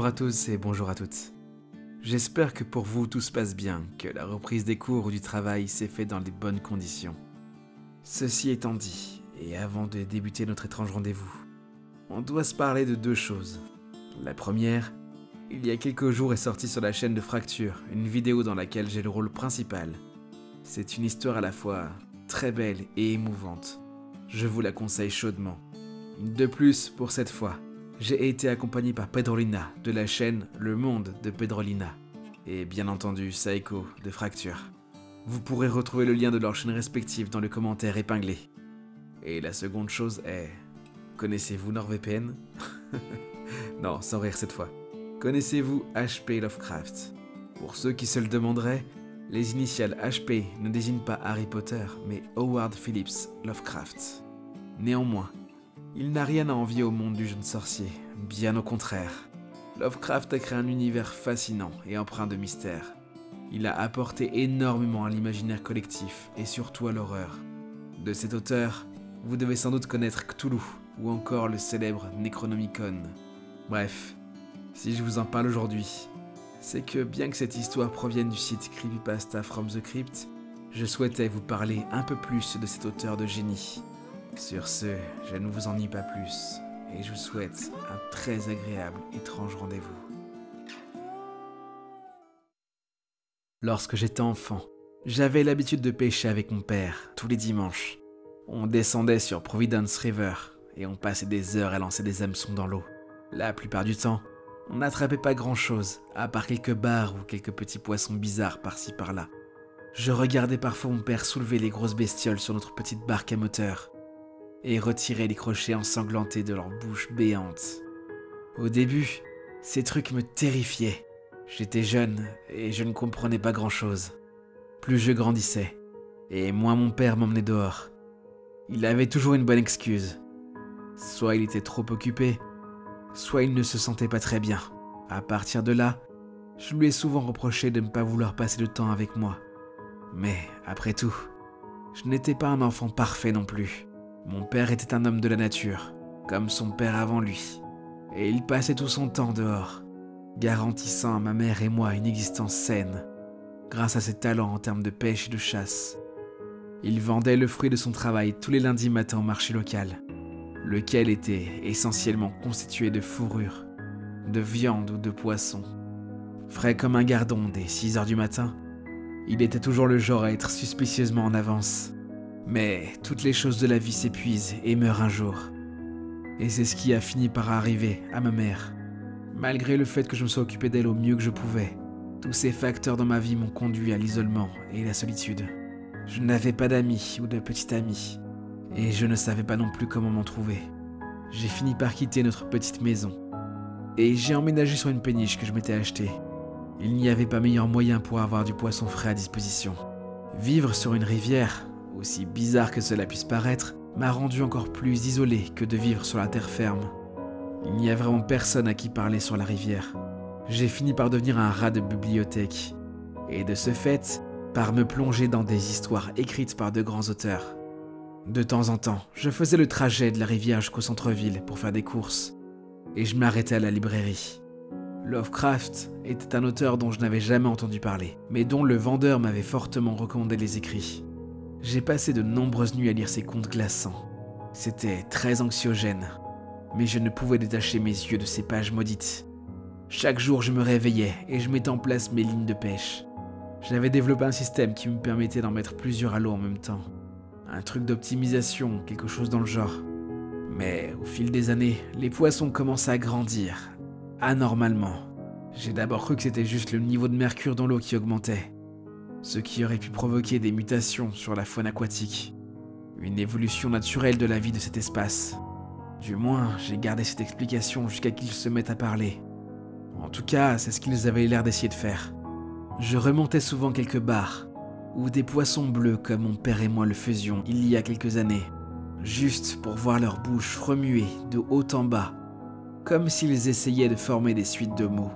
Bonjour à tous et bonjour à toutes. J'espère que pour vous tout se passe bien, que la reprise des cours ou du travail s'est faite dans les bonnes conditions. Ceci étant dit, et avant de débuter notre étrange rendez-vous, on doit se parler de deux choses. La première, il y a quelques jours est sortie sur la chaîne de Fracture une vidéo dans laquelle j'ai le rôle principal. C'est une histoire à la fois très belle et émouvante. Je vous la conseille chaudement. De plus, pour cette fois, j'ai été accompagné par Pedrolina de la chaîne Le Monde de Pedrolina et bien entendu Saeko de Fracture. Vous pourrez retrouver le lien de leurs chaînes respectives dans le commentaire épinglé. Et la seconde chose est... Connaissez-vous NordVPN? Non, sans rire cette fois. Connaissez-vous HP Lovecraft? Pour ceux qui se le demanderaient, les initiales HP ne désignent pas Harry Potter, mais Howard Phillips Lovecraft. Néanmoins, il n'a rien à envier au monde du jeune sorcier, bien au contraire. Lovecraft a créé un univers fascinant et empreint de mystère. Il a apporté énormément à l'imaginaire collectif et surtout à l'horreur. De cet auteur, vous devez sans doute connaître Cthulhu ou encore le célèbre Necronomicon. Bref, si je vous en parle aujourd'hui, c'est que bien que cette histoire provienne du site Creepypasta from the Crypt, je souhaitais vous parler un peu plus de cet auteur de génie. Sur ce, je ne vous ennuie pas plus, et je vous souhaite un très agréable étrange rendez-vous. Lorsque j'étais enfant, j'avais l'habitude de pêcher avec mon père, tous les dimanches. On descendait sur Providence River, et on passait des heures à lancer des hameçons dans l'eau. La plupart du temps, on n'attrapait pas grand-chose, à part quelques bars ou quelques petits poissons bizarres par-ci par-là. Je regardais parfois mon père soulever les grosses bestioles sur notre petite barque à moteur, et retirer les crochets ensanglantés de leur bouche béante. Au début, ces trucs me terrifiaient. J'étais jeune et je ne comprenais pas grand-chose. Plus je grandissais, et moins mon père m'emmenait dehors. Il avait toujours une bonne excuse. Soit il était trop occupé, soit il ne se sentait pas très bien. À partir de là, je lui ai souvent reproché de ne pas vouloir passer de temps avec moi. Mais, après tout, je n'étais pas un enfant parfait non plus. Mon père était un homme de la nature, comme son père avant lui, et il passait tout son temps dehors, garantissant à ma mère et moi une existence saine, grâce à ses talents en termes de pêche et de chasse. Il vendait le fruit de son travail tous les lundis matins au marché local, lequel était essentiellement constitué de fourrure, de viande ou de poisson. Frais comme un gardon dès 6 heures du matin, il était toujours le genre à être suspicieusement en avance. Mais toutes les choses de la vie s'épuisent et meurent un jour. Et c'est ce qui a fini par arriver à ma mère. Malgré le fait que je me sois occupé d'elle au mieux que je pouvais, tous ces facteurs dans ma vie m'ont conduit à l'isolement et la solitude. Je n'avais pas d'amis ou de petite amie, et je ne savais pas non plus comment m'en trouver. J'ai fini par quitter notre petite maison, et j'ai emménagé sur une péniche que je m'étais achetée. Il n'y avait pas meilleur moyen pour avoir du poisson frais à disposition. Vivre sur une rivière, aussi bizarre que cela puisse paraître, m'a rendu encore plus isolé que de vivre sur la terre ferme. Il n'y a vraiment personne à qui parler sur la rivière. J'ai fini par devenir un rat de bibliothèque, et de ce fait, par me plonger dans des histoires écrites par de grands auteurs. De temps en temps, je faisais le trajet de la rivière jusqu'au centre-ville pour faire des courses, et je m'arrêtais à la librairie. Lovecraft était un auteur dont je n'avais jamais entendu parler, mais dont le vendeur m'avait fortement recommandé les écrits. J'ai passé de nombreuses nuits à lire ces contes glaçants. C'était très anxiogène, mais je ne pouvais détacher mes yeux de ces pages maudites. Chaque jour, je me réveillais et je mettais en place mes lignes de pêche. J'avais développé un système qui me permettait d'en mettre plusieurs à l'eau en même temps. Un truc d'optimisation, quelque chose dans le genre. Mais au fil des années, les poissons commençaient à grandir, anormalement. J'ai d'abord cru que c'était juste le niveau de mercure dans l'eau qui augmentait, ce qui aurait pu provoquer des mutations sur la faune aquatique. Une évolution naturelle de la vie de cet espace. Du moins, j'ai gardé cette explication jusqu'à qu'ils se mettent à parler. En tout cas, c'est ce qu'ils avaient l'air d'essayer de faire. Je remontais souvent quelques bars, ou des poissons bleus comme mon père et moi le faisions il y a quelques années, juste pour voir leur bouche remuer de haut en bas, comme s'ils essayaient de former des suites de mots.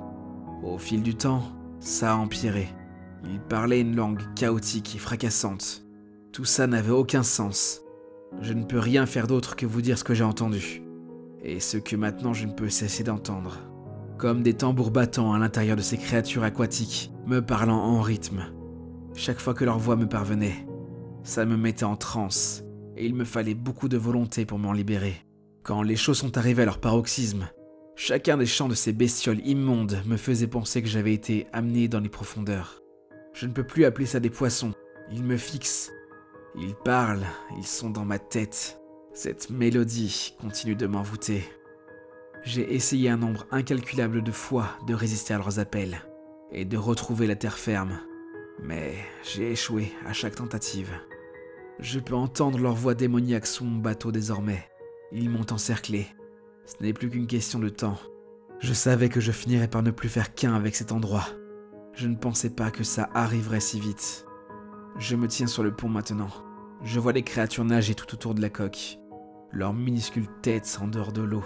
Au fil du temps, ça a empiré. Ils parlaient une langue chaotique et fracassante. Tout ça n'avait aucun sens. Je ne peux rien faire d'autre que vous dire ce que j'ai entendu, et ce que maintenant je ne peux cesser d'entendre. comme des tambours battants à l'intérieur de ces créatures aquatiques, me parlant en rythme. Chaque fois que leur voix me parvenait, ça me mettait en transe, et il me fallait beaucoup de volonté pour m'en libérer. Quand les choses sont arrivées à leur paroxysme, chacun des chants de ces bestioles immondes me faisait penser que j'avais été amené dans les profondeurs. Je ne peux plus appeler ça des poissons, ils me fixent. Ils parlent, ils sont dans ma tête. Cette mélodie continue de m'envoûter. J'ai essayé un nombre incalculable de fois de résister à leurs appels et de retrouver la terre ferme. Mais j'ai échoué à chaque tentative. Je peux entendre leur voix démoniaque sous mon bateau désormais. Ils m'ont encerclé. Ce n'est plus qu'une question de temps. Je savais que je finirais par ne plus faire qu'un avec cet endroit. Je ne pensais pas que ça arriverait si vite. Je me tiens sur le pont maintenant. Je vois les créatures nager tout autour de la coque. Leurs minuscules têtes en dehors de l'eau.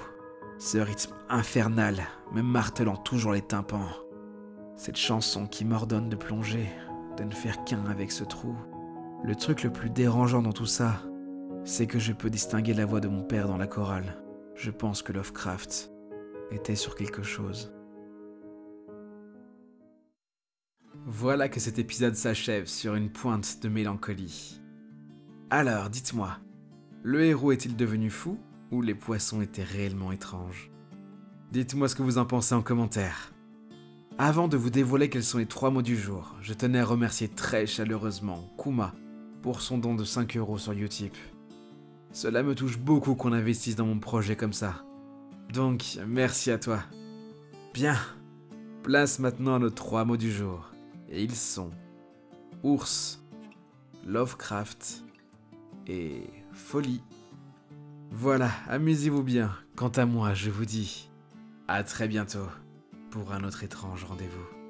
Ce rythme infernal me martelant toujours les tympans. Cette chanson qui m'ordonne de plonger, de ne faire qu'un avec ce trou. Le truc le plus dérangeant dans tout ça, c'est que je peux distinguer la voix de mon père dans la chorale. Je pense que Lovecraft était sur quelque chose. Voilà que cet épisode s'achève sur une pointe de mélancolie. Alors, dites-moi, le héros est-il devenu fou ou les poissons étaient réellement étranges? Dites-moi ce que vous en pensez en commentaire. Avant de vous dévoiler quels sont les 3 mots du jour, je tenais à remercier très chaleureusement Kuma pour son don de 5 € sur Utip. Cela me touche beaucoup qu'on investisse dans mon projet comme ça. Donc, merci à toi. Bien, place maintenant à nos 3 mots du jour. Et ils sont ours, Lovecraft et folie. Voilà, amusez-vous bien. Quant à moi, je vous dis à très bientôt pour un autre étrange rendez-vous.